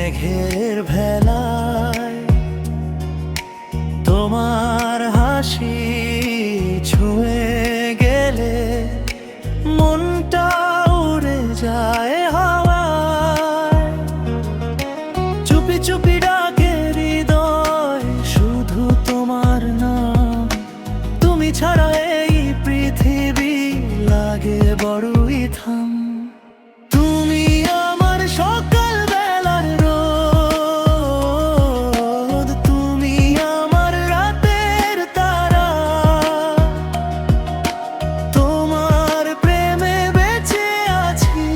মেঘের ভেলায় তোমার হাসি ছুঁয়ে গেলে মনটা উড়ে যায় হাওয়ায়। চুপি চুপি ডাকে হৃদয় শুধু তোমার নাম। তুমি ছাড়া এই পৃথিবী লাগে বড়ই থাম। তুমি আমার সকাল বেলার রোদ, তুমি আমার রাতের তারা। তোমার প্রেমে বেঁচে আছি,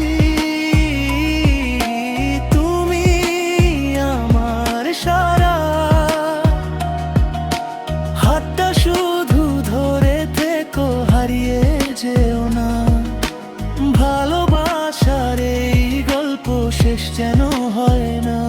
তুমি আমার সারা। হাতটা শুধু ধরে থেকো, হারিয়ে যেও না। ভালোবাসার এই গল্প শেষ যেন হয় না।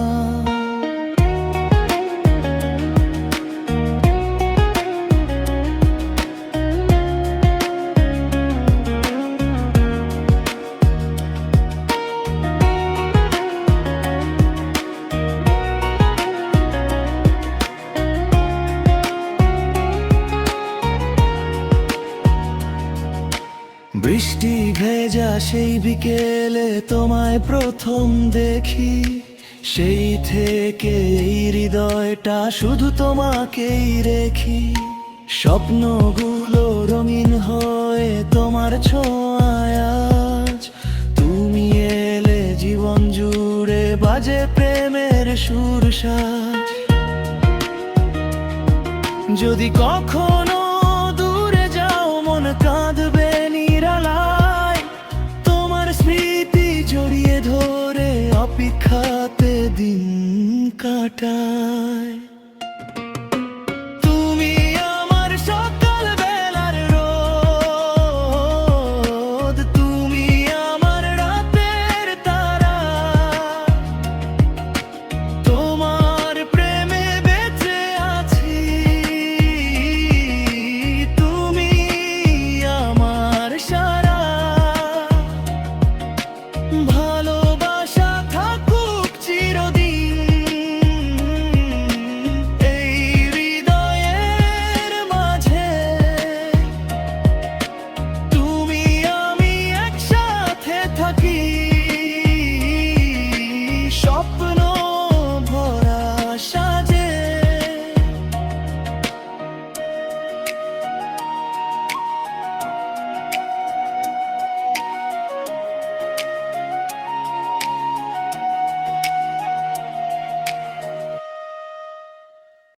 বৃষ্টি ভেজা সেই বিকেলে তোমায় প্রথম দেখি। সেই থেকে এই হৃদয়টা শুধু তোমাকেই রেখি। স্বপ্নগুলো রঙিন হয়ে তোমার ছোঁয়ায় আজ। তুমি এলে জীবন জুড়ে বাজে প্রেমের সুর সাজ। যদি কখনো